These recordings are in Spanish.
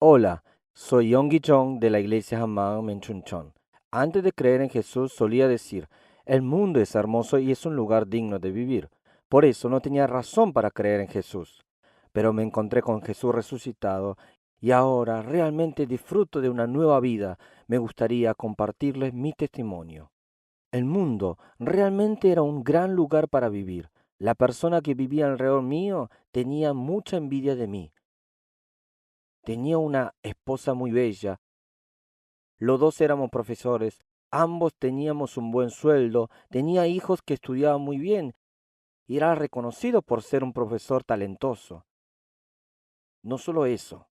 Hola, soy Yonggi Chong de la iglesia Hamam en Chuncheon. Antes de creer en Jesús solía decir, el mundo es hermoso y es un lugar digno de vivir. Por eso no tenía razón para creer en Jesús. Pero me encontré con Jesús resucitado y ahora realmente disfruto de una nueva vida. Me gustaría compartirles mi testimonio. El mundo realmente era un gran lugar para vivir. La persona que vivía alrededor mío tenía mucha envidia de mí. Tenía una esposa muy bella. Los dos éramos profesores, ambos teníamos un buen sueldo, tenía hijos que estudiaban muy bien y era reconocido por ser un profesor talentoso. No solo eso,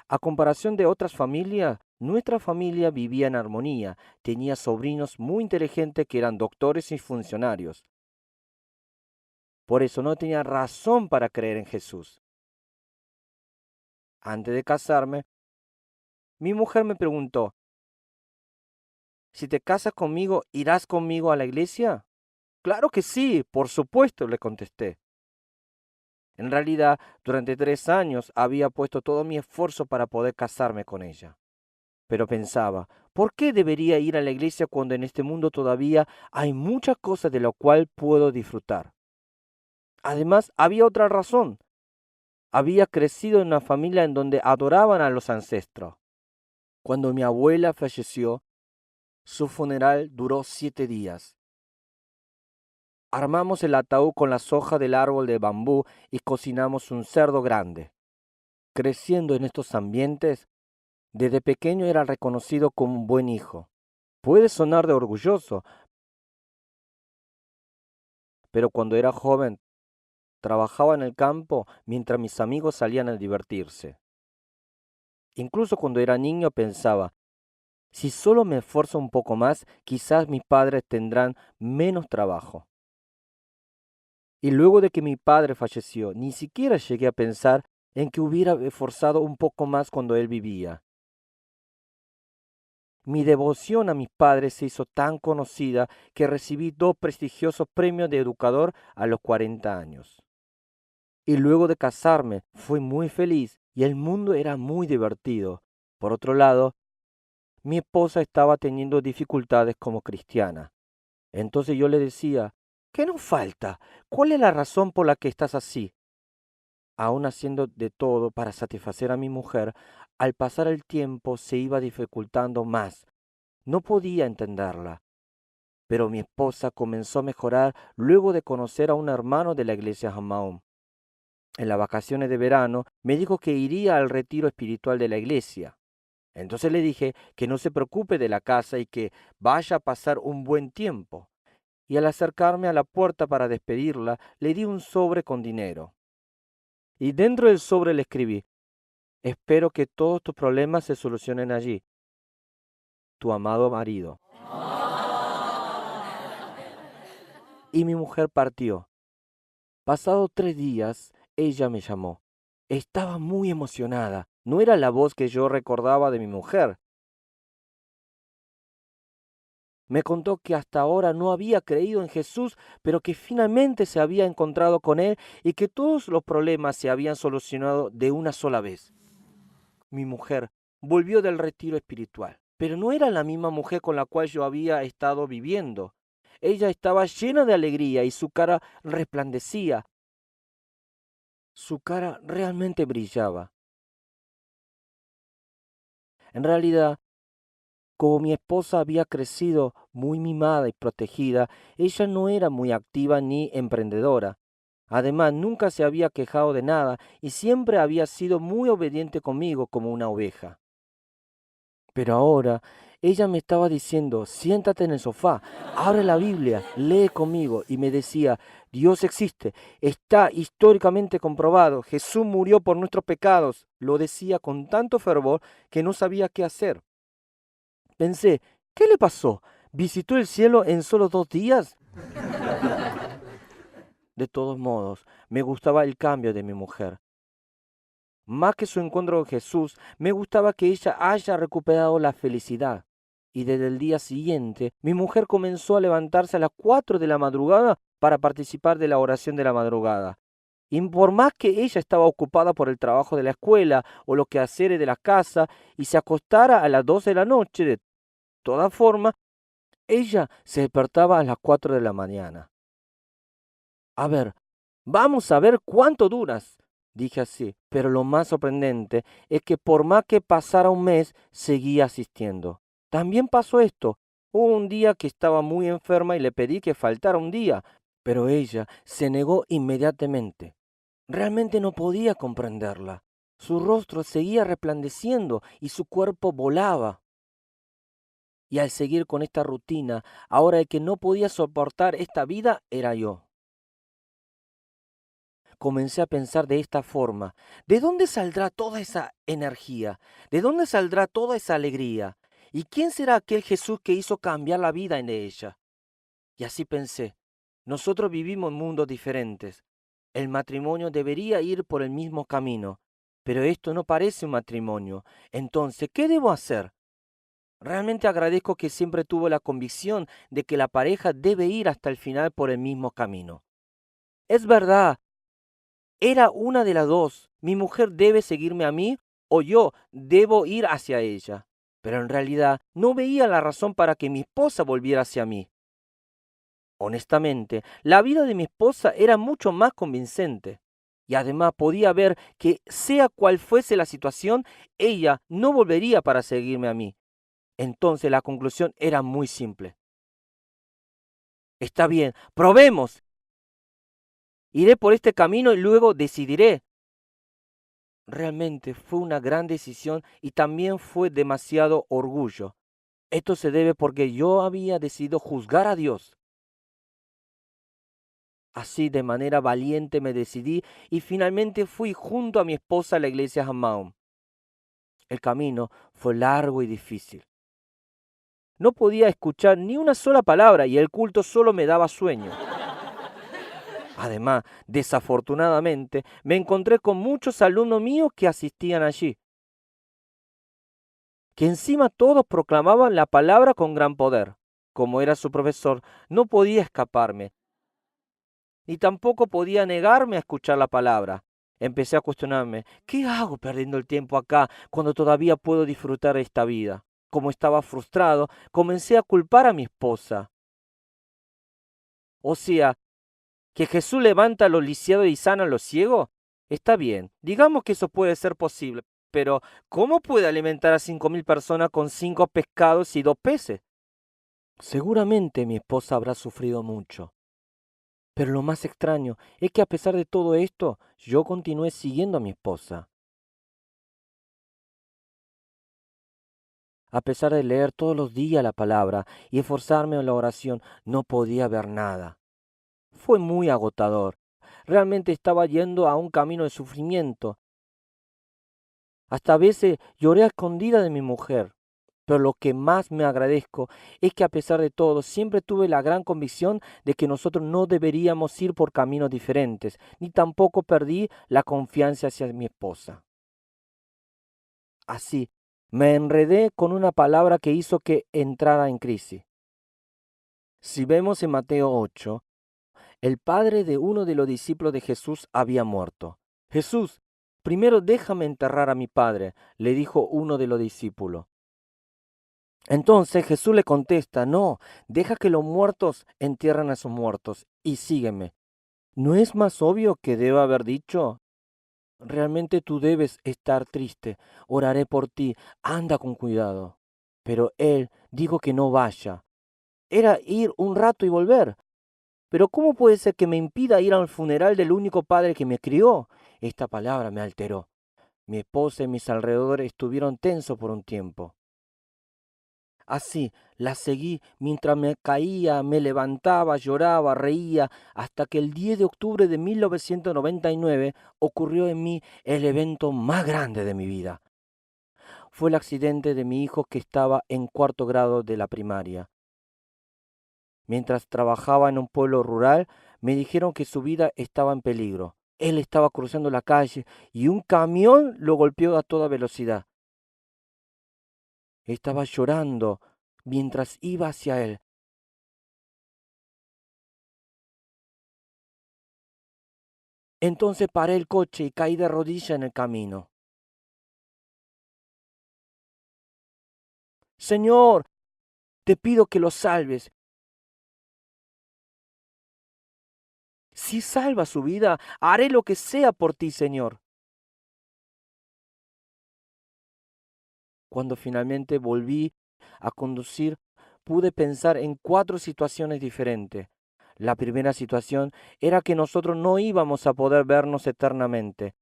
a comparación de otras familias, nuestra familia vivía en armonía, tenía sobrinos muy inteligentes que eran doctores y funcionarios. Por eso no tenía razón para creer en Jesús. Antes de casarme, mi mujer me preguntó, si te casas conmigo, ¿irás conmigo a la iglesia? Claro que sí, por supuesto, le contesté. En realidad, durante 3 años había puesto todo mi esfuerzo para poder casarme con ella. Pero pensaba, ¿por qué debería ir a la iglesia cuando en este mundo todavía hay muchas cosas de lo cual puedo disfrutar? Además, había otra razón. Había crecido en una familia en donde adoraban a los ancestros. Cuando mi abuela falleció, su funeral duró 7 días. Armamos el ataúd con las hojas del árbol de bambú y cocinamos un cerdo grande. Creciendo en estos ambientes, desde pequeño era reconocido como un buen hijo. Puede sonar de orgulloso, pero cuando era joven trabajaba en el campo mientras mis amigos salían a divertirse. Incluso cuando era niño pensaba, si solo me esfuerzo un poco más, quizás mis padres tendrán menos trabajo. Y luego de que mi padre falleció, ni siquiera llegué a pensar en que hubiera esforzado un poco más cuando él vivía. Mi devoción a mis padres se hizo tan conocida que recibí 2 prestigiosos premios de educador a los 40 años. Y luego de casarme fui muy feliz y el mundo era muy divertido. Por otro lado, mi esposa estaba teniendo dificultades como cristiana. Entonces yo le decía, ¿qué nos falta? ¿Cuál es la razón por la que estás así? Aún haciendo de todo para satisfacer a mi mujer, al pasar el tiempo se iba dificultando más. No podía entenderla. Pero mi esposa comenzó a mejorar luego de conocer a un hermano de la iglesia Hammaum. En las vacaciones de verano me dijo que iría al retiro espiritual de la iglesia. Entonces le dije que no se preocupe de la casa y que vaya a pasar un buen tiempo. Y al acercarme a la puerta para despedirla, le di un sobre con dinero. Y dentro del sobre le escribí, espero que todos tus problemas se solucionen allí. Tu amado marido. Y mi mujer partió. Pasados 3 días, ella me llamó. Estaba muy emocionada. No era la voz que yo recordaba de mi mujer. Me contó que hasta ahora no había creído en Jesús, pero que finalmente se había encontrado con Él y que todos los problemas se habían solucionado de una sola vez. Mi mujer volvió del retiro espiritual, pero no era la misma mujer con la cual yo había estado viviendo. Ella estaba llena de alegría y su cara resplandecía. Su cara realmente brillaba. En realidad, como mi esposa había crecido muy mimada y protegida, ella no era muy activa ni emprendedora. Además, nunca se había quejado de nada y siempre había sido muy obediente conmigo como una oveja. Pero ahora ella me estaba diciendo, siéntate en el sofá, abre la Biblia, lee conmigo. Y me decía, Dios existe, está históricamente comprobado, Jesús murió por nuestros pecados. Lo decía con tanto fervor que no sabía qué hacer. Pensé, ¿qué le pasó? ¿Visitó el cielo en solo 2 días? De todos modos, me gustaba el cambio de mi mujer. Más que su encuentro con Jesús, me gustaba que ella haya recuperado la felicidad. Y desde el día siguiente, mi mujer comenzó a levantarse a las 4 de la madrugada para participar de la oración de la madrugada. Y por más que ella estaba ocupada por el trabajo de la escuela o los quehaceres de la casa y se acostara a las 12 de la noche, de todas formas, ella se despertaba a las 4 de la mañana. A ver, vamos a ver cuánto duras, dije así. Pero lo más sorprendente es que por más que pasara un mes, seguía asistiendo. También pasó esto. Hubo un día que estaba muy enferma y le pedí que faltara un día, pero ella se negó inmediatamente. Realmente no podía comprenderla. Su rostro seguía resplandeciendo y su cuerpo volaba. Y al seguir con esta rutina, ahora el que no podía soportar esta vida era yo. Comencé a pensar de esta forma: ¿de dónde saldrá toda esa energía? ¿De dónde saldrá toda esa alegría? ¿Y quién será aquel Jesús que hizo cambiar la vida en ella? Y así pensé: nosotros vivimos en mundos diferentes. El matrimonio debería ir por el mismo camino, pero esto no parece un matrimonio. Entonces, ¿qué debo hacer? Realmente agradezco que siempre tuvo la convicción de que la pareja debe ir hasta el final por el mismo camino. Es verdad, era una de las dos. Mi mujer debe seguirme a mí o yo debo ir hacia ella. Pero en realidad no veía la razón para que mi esposa volviera hacia mí. Honestamente, la vida de mi esposa era mucho más convincente. Y además podía ver que sea cual fuese la situación, ella no volvería para seguirme a mí. Entonces la conclusión era muy simple. Está bien, probemos. Iré por este camino y luego decidiré. Realmente fue una gran decisión y también fue demasiado orgullo. Esto se debe porque yo había decidido juzgar a Dios. Así de manera valiente me decidí y finalmente fui junto a mi esposa a la iglesia Hammaum. El camino fue largo y difícil. No podía escuchar ni una sola palabra y el culto solo me daba sueño. Además, desafortunadamente, me encontré con muchos alumnos míos que asistían allí, que encima todos proclamaban la palabra con gran poder. Como era su profesor, no podía escaparme, ni tampoco podía negarme a escuchar la palabra. Empecé a cuestionarme: ¿qué hago perdiendo el tiempo acá cuando todavía puedo disfrutar de esta vida? Como estaba frustrado, comencé a culpar a mi esposa. O sea, que Jesús levanta a los lisiados y sana a los ciegos. Está bien, digamos que eso puede ser posible, pero ¿cómo puede alimentar a 5.000 personas con 5 pescados y 2 peces? Seguramente mi esposa habrá sufrido mucho. Pero lo más extraño es que a pesar de todo esto, yo continué siguiendo a mi esposa. A pesar de leer todos los días la palabra y esforzarme en la oración, no podía ver nada. Fue muy agotador. Realmente estaba yendo a un camino de sufrimiento. Hasta a veces lloré a escondida de mi mujer. Pero lo que más me agradezco es que a pesar de todo siempre tuve la gran convicción de que nosotros no deberíamos ir por caminos diferentes, ni tampoco perdí la confianza hacia mi esposa. Así, me enredé con una palabra que hizo que entrara en crisis. Si vemos en Mateo 8, el padre de uno de los discípulos de Jesús había muerto. Jesús, primero déjame enterrar a mi padre, le dijo uno de los discípulos. Entonces Jesús le contesta: no, deja que los muertos entierren a sus muertos y sígueme. ¿No es más obvio que deba haber dicho: realmente tú debes estar triste, oraré por ti, anda con cuidado? Pero él dijo que no vaya. Era ir un rato y volver. Pero ¿cómo puede ser que me impida ir al funeral del único padre que me crió? Esta palabra me alteró. Mi esposa y mis alrededores estuvieron tensos por un tiempo. Así la seguí mientras me caía, me levantaba, lloraba, reía, hasta que el 10 de octubre de 1999 ocurrió en mí el evento más grande de mi vida. Fue el accidente de mi hijo que estaba en cuarto grado de la primaria. Mientras trabajaba en un pueblo rural, me dijeron que su vida estaba en peligro. Él estaba cruzando la calle y un camión lo golpeó a toda velocidad. Estaba llorando mientras iba hacia él. Entonces paré el coche y caí de rodillas en el camino. Señor, te pido que lo salves. Si salva su vida, haré lo que sea por ti, Señor. Cuando finalmente volví a conducir, pude pensar en 4 situaciones diferentes. La primera situación era que nosotros no íbamos a poder vernos eternamente.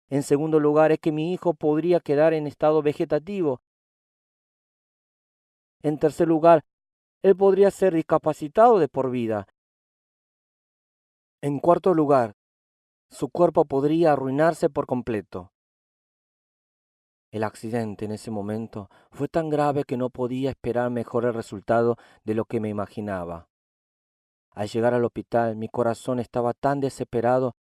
En segundo lugar, es que mi hijo podría quedar en estado vegetativo. En tercer lugar, él podría ser discapacitado de por vida. En cuarto lugar, su cuerpo podría arruinarse por completo. El accidente en ese momento fue tan grave que no podía esperar mejores resultados de lo que me imaginaba. Al llegar al hospital, mi corazón estaba tan desesperado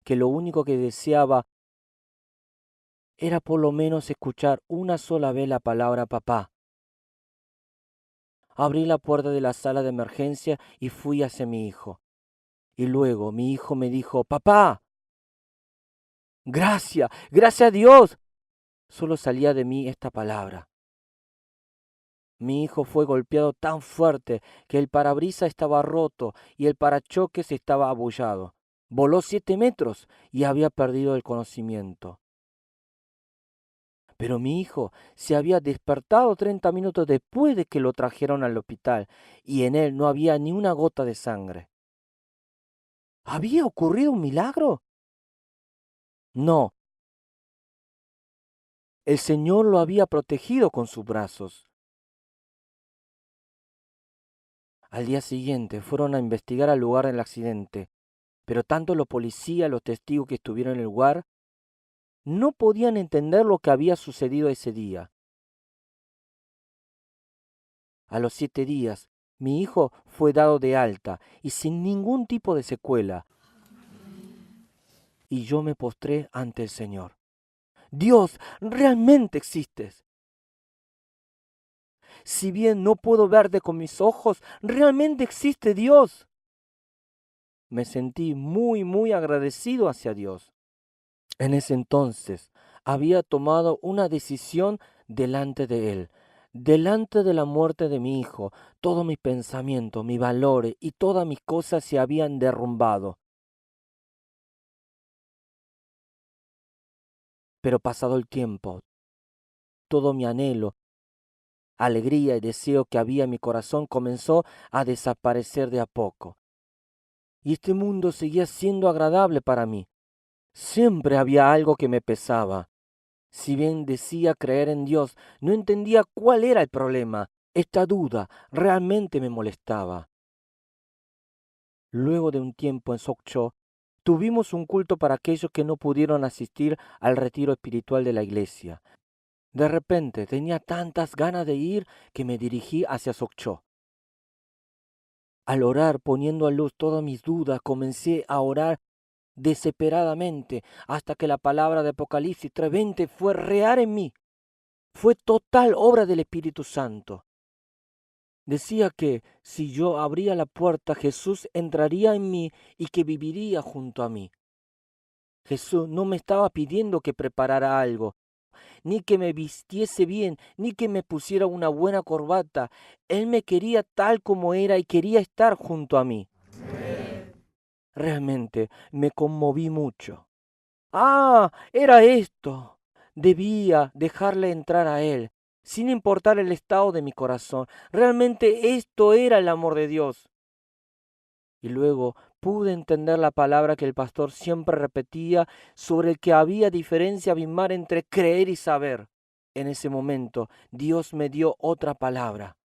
que lo único que deseaba era por lo menos escuchar una sola vez la palabra papá. Abrí la puerta de la sala de emergencia y fui hacia mi hijo. Y luego mi hijo me dijo, papá, gracias, gracias a Dios. Solo salía de mí esta palabra. Mi hijo fue golpeado tan fuerte que el parabrisas estaba roto y el parachoques estaba abollado. Voló 7 metros y había perdido el conocimiento. Pero mi hijo se había despertado 30 minutos después de que lo trajeron al hospital y en él no había ni una gota de sangre. ¿Había ocurrido un milagro? No, el Señor lo había protegido con sus brazos. Al día siguiente fueron a investigar al lugar del accidente, pero tanto los policías, los testigos que estuvieron en el lugar, no podían entender lo que había sucedido ese día. A los 7 días, mi hijo fue dado de alta y sin ningún tipo de secuela, y yo me postré ante el Señor. Dios, realmente existes. Si bien no puedo verte con mis ojos, realmente existe Dios. Me sentí muy agradecido hacia Dios. En ese entonces había tomado una decisión delante de Él. Delante de la muerte de mi hijo, todos mis pensamientos, mis valores y todas mis cosas se habían derrumbado. Pero pasado el tiempo, todo mi anhelo, alegría y deseo que había en mi corazón comenzó a desaparecer de a poco. Y este mundo seguía siendo agradable para mí. Siempre había algo que me pesaba. Si bien decía creer en Dios, no entendía cuál era el problema. Esta duda realmente me molestaba. Luego de un tiempo en Sokcho, tuvimos un culto para aquellos que no pudieron asistir al retiro espiritual de la iglesia. De repente tenía tantas ganas de ir que me dirigí hacia Sokcho. Al orar, poniendo a luz todas mis dudas, comencé a orar desesperadamente hasta que la palabra de Apocalipsis 3:20 fue real en mí. Fue total obra del Espíritu Santo. Decía que si yo abría la puerta, Jesús entraría en mí y que viviría junto a mí. Jesús no me estaba pidiendo que preparara algo, ni que me vistiese bien, ni que me pusiera una buena corbata. Él me quería tal como era y quería estar junto a mí. Realmente me conmoví mucho. Ah, era esto. Debía dejarle entrar a él, sin importar el estado de mi corazón. Realmente esto era el amor de Dios. Y luego pude entender la palabra que el pastor siempre repetía sobre el que había diferencia abismal entre creer y saber. En ese momento Dios me dio otra palabra.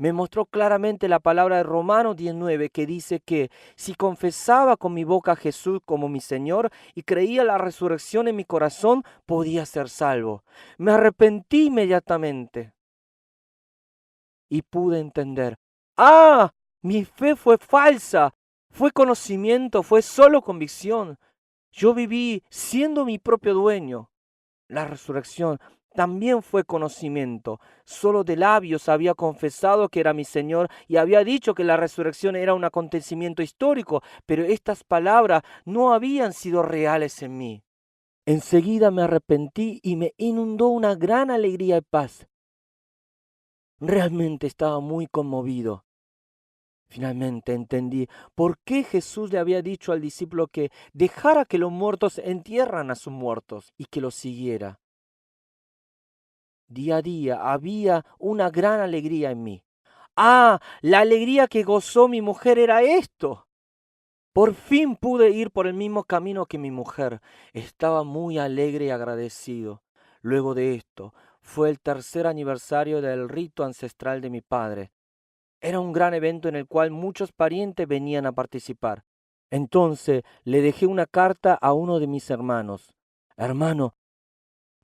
Me mostró claramente la palabra de Romanos 19 que dice que si confesaba con mi boca a Jesús como mi Señor y creía la resurrección en mi corazón, podía ser salvo. Me arrepentí inmediatamente y pude entender. ¡Ah! Mi fe fue falsa, fue conocimiento, fue solo convicción. Yo viví siendo mi propio dueño. La resurrección también fue conocimiento. Solo de labios había confesado que era mi Señor y había dicho que la resurrección era un acontecimiento histórico, pero estas palabras no habían sido reales en mí. Enseguida me arrepentí y me inundó una gran alegría y paz. Realmente estaba muy conmovido. Finalmente entendí por qué Jesús le había dicho al discípulo que dejara que los muertos entierran a sus muertos y que los siguiera. Día a día había una gran alegría en mí. Ah, la alegría que gozó mi mujer era esto. Por fin pude ir por el mismo camino que mi mujer. Estaba muy alegre y agradecido. Luego de esto, fue el tercer aniversario del rito ancestral de mi padre. Era un gran evento en el cual muchos parientes venían a participar. Entonces le dejé una carta a uno de mis hermanos. Hermano,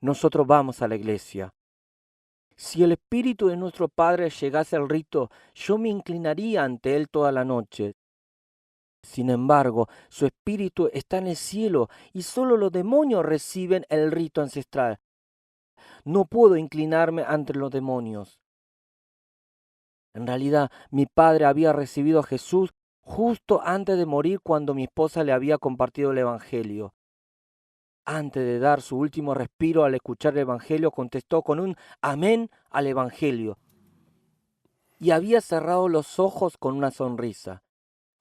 nosotros vamos a la iglesia. Si el espíritu de nuestro padre llegase al rito, yo me inclinaría ante él toda la noche. Sin embargo, su espíritu está en el cielo y solo los demonios reciben el rito ancestral. No puedo inclinarme ante los demonios. En realidad, mi padre había recibido a Jesús justo antes de morir cuando mi esposa le había compartido el Evangelio. Antes de dar su último respiro al escuchar el Evangelio, contestó con un amén al Evangelio y había cerrado los ojos con una sonrisa.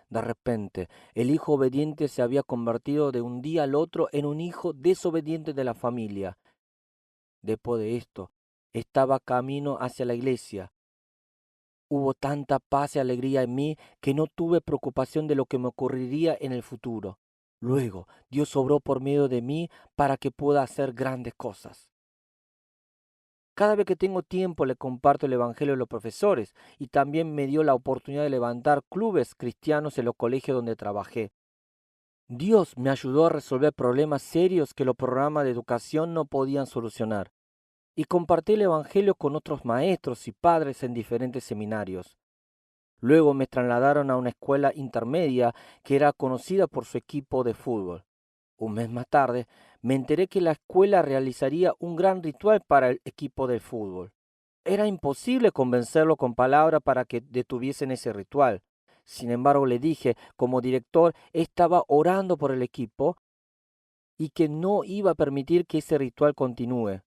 De repente, el hijo obediente se había convertido de un día al otro en un hijo desobediente de la familia. Después de esto, estaba camino hacia la iglesia. Hubo tanta paz y alegría en mí que no tuve preocupación de lo que me ocurriría en el futuro. Luego, Dios obró por medio de mí para que pueda hacer grandes cosas. Cada vez que tengo tiempo le comparto el Evangelio a los profesores y también me dio la oportunidad de levantar clubes cristianos en los colegios donde trabajé. Dios me ayudó a resolver problemas serios que los programas de educación no podían solucionar. Y compartí el Evangelio con otros maestros y padres en diferentes seminarios. Luego me trasladaron a una escuela intermedia que era conocida por su equipo de fútbol. Un mes más tarde, me enteré que la escuela realizaría un gran ritual para el equipo de fútbol. Era imposible convencerlo con palabras para que detuviesen ese ritual. Sin embargo, le dije, como director, estaba orando por el equipo y que no iba a permitir que ese ritual continúe.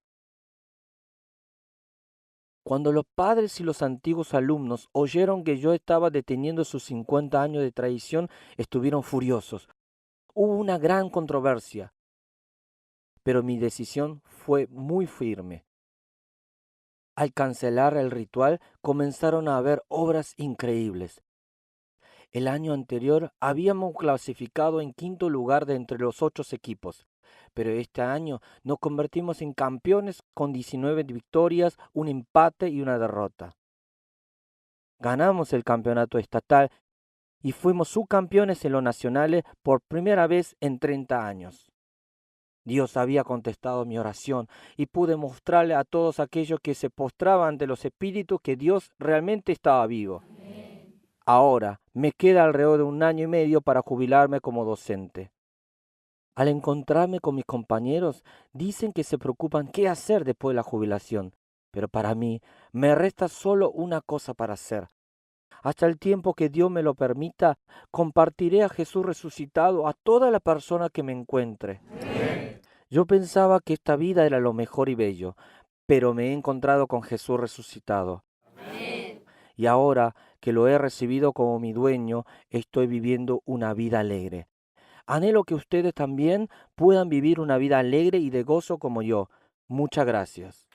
Cuando los padres y los antiguos alumnos oyeron que yo estaba deteniendo sus 50 años de tradición, estuvieron furiosos. Hubo una gran controversia, pero mi decisión fue muy firme. Al cancelar el ritual, comenzaron a haber obras increíbles. El año anterior habíamos clasificado en quinto lugar de entre los 8 equipos, pero este año nos convertimos en campeones con 19 victorias, un empate y una derrota. Ganamos el campeonato estatal y fuimos subcampeones en los nacionales por primera vez en 30 años. Dios había contestado mi oración y pude mostrarle a todos aquellos que se postraban ante los espíritus que Dios realmente estaba vivo. Ahora me queda alrededor de un año y medio para jubilarme como docente. Al encontrarme con mis compañeros, dicen que se preocupan qué hacer después de la jubilación, pero para mí me resta solo una cosa para hacer. Hasta el tiempo que Dios me lo permita, compartiré a Jesús resucitado a toda la persona que me encuentre. Yo pensaba que esta vida era lo mejor y bello, pero me he encontrado con Jesús resucitado. Y ahora que lo he recibido como mi dueño, estoy viviendo una vida alegre. Anhelo que ustedes también puedan vivir una vida alegre y de gozo como yo. Muchas gracias.